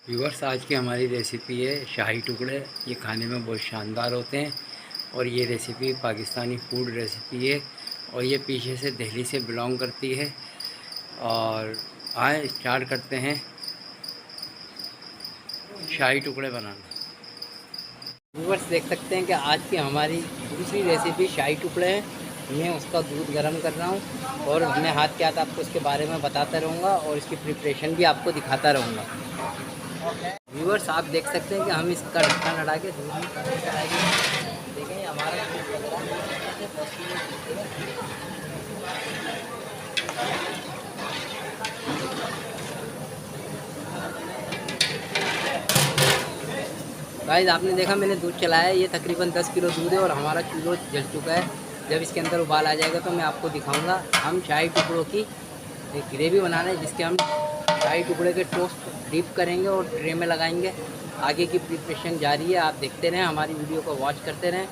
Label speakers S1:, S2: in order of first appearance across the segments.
S1: Viewers, आज की हमारी रेसिपी है शाही टुकड़े। ये खाने में बहुत शानदार होते हैं और ये रेसिपी पाकिस्तानी फूड रेसिपी है और ये पीछे से दिल्ली से बिलोंग करती है। और आए स्टार्ट करते हैं शाही टुकड़े बनाना। व्यूअर्स, देख सकते हैं कि आज की हमारी दूसरी रेसिपी शाही टुकड़े हैं। मैं उसका दूध गर्म कर रहा हूँ और हमने हाथ क्या था आपको इसके बारे में बताता रहूँगा और इसकी प्रिपरेशन भी आपको दिखाता रहूँगा। व्यूअर्स, आप देख सकते हैं कि हम इसका ढक्कन हटा के दूध में चढ़ाएंगे। देखें हमारा दूध लग रहा है। गाइस, आपने देखा मैंने दूध चलाया है। ये तकरीबन 10 किलो दूध है और हमारा चूल्हा जल चुका है। जब इसके अंदर उबाल आ जाएगा तो मैं आपको दिखाऊंगा। हम शाही टुकड़ों की एक ग्रेवी बनाना है जिसके हम शाही टुकड़े के टोस्ट डीप करेंगे और ट्रे में लगाएंगे। आगे की प्रिपरेशन जारी है, आप देखते रहें, हमारी वीडियो को वॉच करते रहें।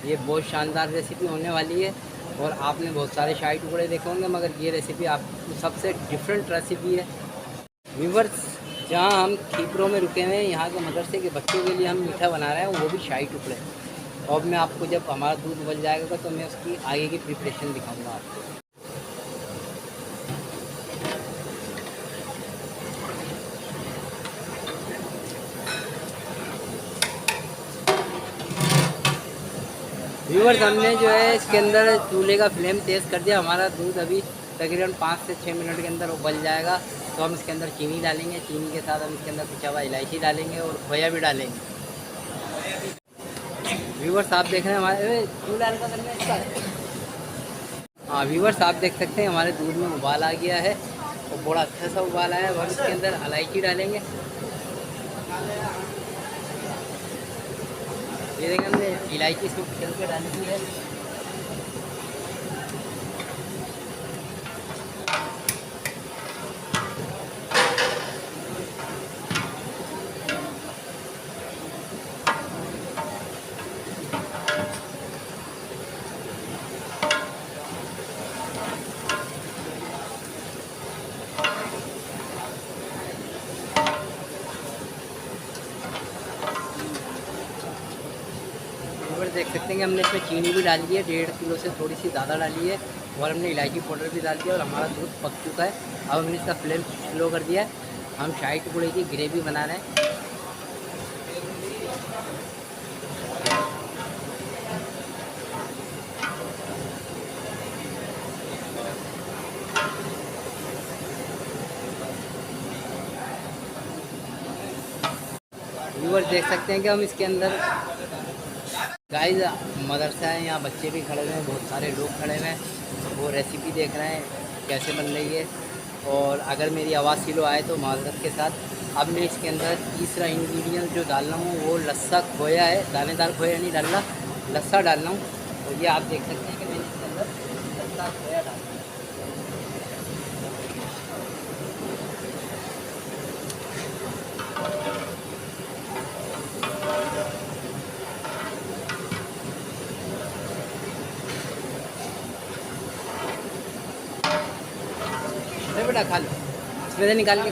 S1: ये बहुत शानदार रेसिपी होने वाली है और आपने बहुत सारे शाही टुकड़े देखे होंगे मगर ये रेसिपी आपको सबसे डिफरेंट रेसिपी है। व्यूअर्स, जहाँ हम खीपरों में रुके हुए हैं, यहाँ के मदरसे के बच्चों के लिए हम मीठा बना रहे हैं, वो भी शाही टुकड़े। और मैं आपको जब हमारा दूध उबल जाएगा तो मैं उसकी आगे की प्रिपरेशन दिखाऊँगा आपको। व्यूअर्स, हमने जो है इसके अंदर चूल्हे का फ्लेम तेज़ कर दिया। हमारा दूध अभी तकरीबन 5 से 6 मिनट के अंदर उबल जाएगा तो हम इसके अंदर चीनी डालेंगे। चीनी के साथ हम इसके अंदर पिसा हुआ इलायची डालेंगे और खोया भी डालेंगे। व्यूअर्स, आप देख रहे हैं हमारे चूल्हा हल्का करना इसका। हाँ व्यूअर्स, आप देख सकते हैं हमारे दूध में उबाल आ गया है और बड़ा अच्छा सा उबाल आया है। अब हम इसके अंदर इलायची डालेंगे। ये देखें, हमने इलायची इसमें पिसल के डाली हुई है। देख सकते हैं कि हमने इसमें चीनी भी डाली है, 1.5 किलो से थोड़ी सी ज़्यादा डाली है और हमने इलायची पाउडर भी डाल दिया और हमारा दूध पक चुका है। अब हमने इसका फ्लेम स्लो कर दिया है। हम शाही टुकड़े की ग्रेवी बना रहे हैं। व्यूअर्स, देख सकते हैं कि हम इसके अंदर गाइस मदरसा है, यहाँ बच्चे भी खड़े हुए हैं, बहुत सारे लोग खड़े हुए हैं, वो रेसिपी देख रहे हैं कैसे बन रही है। और अगर मेरी आवाज़ स्लो आए तो माज़रत के साथ। अब मैं इसके अंदर तीसरा इंग्रेडिएंट जो डालना हूँ वो लस्सा खोया है। दानेदार खोया नहीं डालना, लस्सा डालना हूँ। और ये आप देख सकते हैं कि मैंने इसके अंदर लस्सा खोया डाला। बेटा खा लो, इसमें से निकाल के।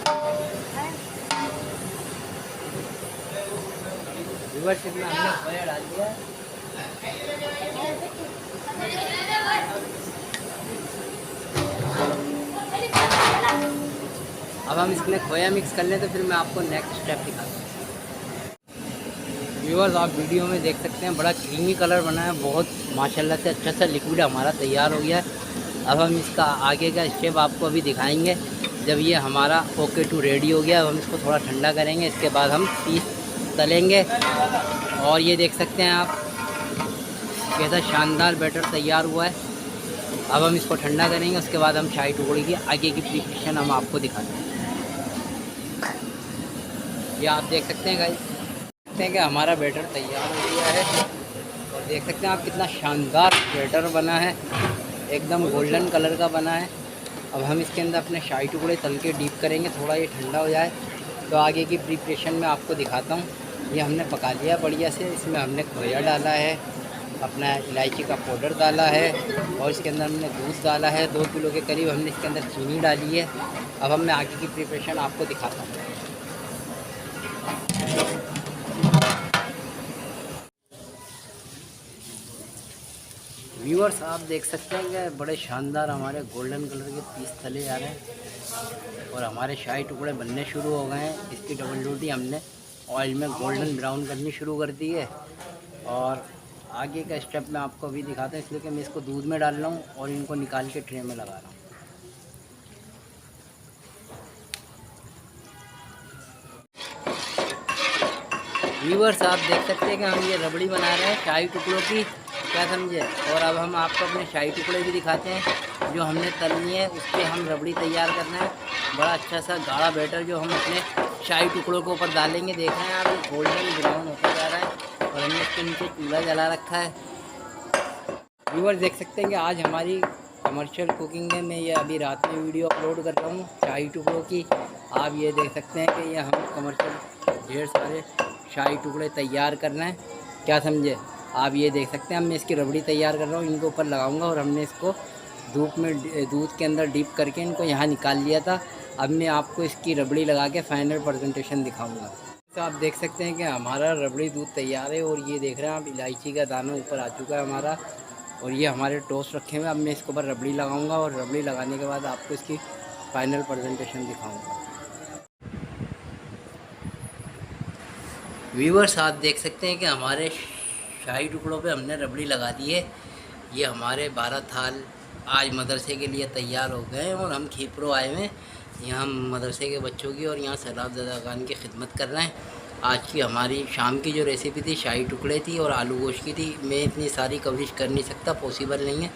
S1: व्यूअर्स, इसमें हमने खोया डाल दिया। अब हम इसमें खोया मिक्स कर लें तो फिर मैं आपको नेक्स्ट स्टेप दिखाता हूँ। व्यूअर्स, आप वीडियो में देख सकते हैं बड़ा क्रीमी कलर बना है, बहुत माशाल्लाह से अच्छा सा लिक्विड हमारा तैयार हो गया है। अब हम इसका आगे का स्टेप आपको अभी दिखाएंगे जब ये हमारा ओके टू रेडी हो गया। अब हम इसको थोड़ा ठंडा करेंगे, इसके बाद हम पीस तलेंगे। और ये देख सकते हैं आप कैसा शानदार बैटर तैयार हुआ है। अब हम इसको ठंडा करेंगे, उसके बाद हम शाही टुकड़े की आगे की प्रिपरेशन हम आपको दिखाते हैं। ये आप देख सकते हैं गाइस, देखते हैं कि हमारा बैटर तैयार हो गया है और देख सकते हैं आप कितना शानदार बैटर बना है, एकदम गोल्डन कलर का बना है। अब हम इसके अंदर अपने शाही टुकड़े तल के डीप करेंगे, थोड़ा ये ठंडा हो जाए तो आगे की प्रिपरेशन में आपको दिखाता हूँ। ये हमने पका लिया बढ़िया से। इसमें हमने खोया डाला है, अपना इलायची का पाउडर डाला है और इसके अंदर हमने दूध डाला है 2 किलो के करीब। हमने इसके अंदर चीनी डाली है। अब हम मैं आगे की प्रिपरेशन आपको दिखाता हूँ। व्यूअर्स आप देख सकते हैं कि बड़े शानदार हमारे गोल्डन कलर के पीस तले जा रहे हैं और हमारे शाही टुकड़े बनने शुरू हो गए हैं। इसकी डबल ड्यूटी हमने ऑयल में गोल्डन ब्राउन करनी शुरू कर दी है और आगे का स्टेप मैं आपको अभी दिखाता हूँ, इसलिए कि मैं इसको दूध में डाल रहा हूँ और इनको निकाल के ट्रे में लगा रहा हूँ। व्यूअर्स आप देख सकते हैं कि हम ये रबड़ी बना रहे हैं शाही टुकड़ों की, क्या समझे। और अब हम आपको अपने शाही टुकड़े भी दिखाते हैं जो हमने तलनी है, उस पर हम रबड़ी तैयार करना है। बड़ा अच्छा सा गाढ़ा बैटर जो हम अपने शाही टुकड़ों के ऊपर डालेंगे। देख रहे हैं आप, ये गोल्डन ब्राउन होता जा रहा है और हमने इसके नीचे चूल्हा जला रखा है। व्यूअर्स देख सकते हैं कि आज हमारी कमर्शियल कुकिंग है। मैं ये अभी रात में वीडियो अपलोड कर रहा हूँ शाही टुकड़ों की। आप ये देख सकते हैं कि ये हम कमर्शियल ढेर सारे शाही टुकड़े तैयार करना है, क्या समझे। आप ये देख सकते हैं, मैं इसकी रबड़ी तैयार कर रहा हूँ, इनके ऊपर लगाऊंगा और हमने इसको दूध के अंदर डीप करके इनको यहाँ निकाल लिया था। अब मैं आपको इसकी रबड़ी लगा के फाइनल प्रेजेंटेशन दिखाऊंगा। तो आप देख सकते हैं कि हमारा रबड़ी दूध तैयार है और ये देख रहे हैं आप, इलायची का दाना ऊपर आ चुका है हमारा और ये हमारे टोस्ट रखे हुए हैं। अब मैं इसके ऊपर रबड़ी लगाऊंगा और रबड़ी लगाने के बाद आपको इसकी फाइनल प्रेजेंटेशन दिखाऊंगा। व्यूअर्स आप देख सकते हैं कि हमारे शाही टुकड़ों पे हमने रबड़ी लगा दी है। ये हमारे 12 थाल आज मदरसे के लिए तैयार हो गए हैं और हम खीपरो आए हुए हैं यहाँ मदरसे के बच्चों की और यहाँ सैलाब ज़दा खान की खिदमत कर रहे हैं। आज की हमारी शाम की जो रेसिपी थी शाही टुकड़े थी और आलू गोश्त की थी। मैं इतनी सारी कवरेज कर नहीं सकता, पॉसिबल नहीं है।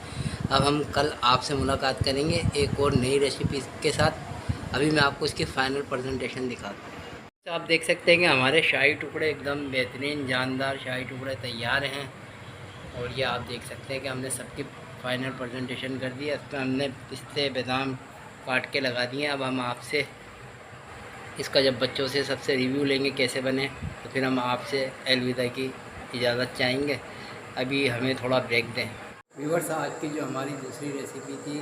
S1: अब हम कल आपसे मुलाकात करेंगे एक और नई रेसिपी के साथ। अभी मैं आपको इसकी फ़ाइनल प्रेजेंटेशन दिखाता हूँ। तो आप देख सकते हैं कि हमारे शाही टुकड़े एकदम बेहतरीन जानदार शाही टुकड़े तैयार हैं और ये आप देख सकते हैं कि हमने सबकी फाइनल प्रेजेंटेशन कर दी है। इस पर हमने पिस्ते बादाम काट के लगा दिए। अब हम आपसे इसका जब बच्चों से सबसे रिव्यू लेंगे कैसे बने, तो फिर हम आपसे अलविदा की इजाज़त चाहेंगे। अभी हमें थोड़ा ब्रेक दें। व्यूअर्स आज की जो हमारी दूसरी रेसिपी थी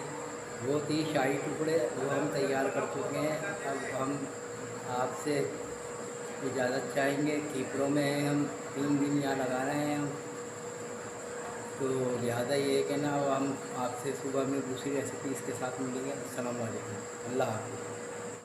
S1: वो थी शाही टुकड़े, वो हम तैयार कर चुके हैं। अब हम आपसे इजाज़त चाहेंगे। खीपरों में हैं हम, 3 दिन यहाँ लगा रहे हैं हम, तो लिहाजा ये है कि ना हम आपसे सुबह में दूसरी रेसिपी इसके साथ मिलेंगे। अस्सलाम वालेकुम, अल्लाह हाफ़िज़।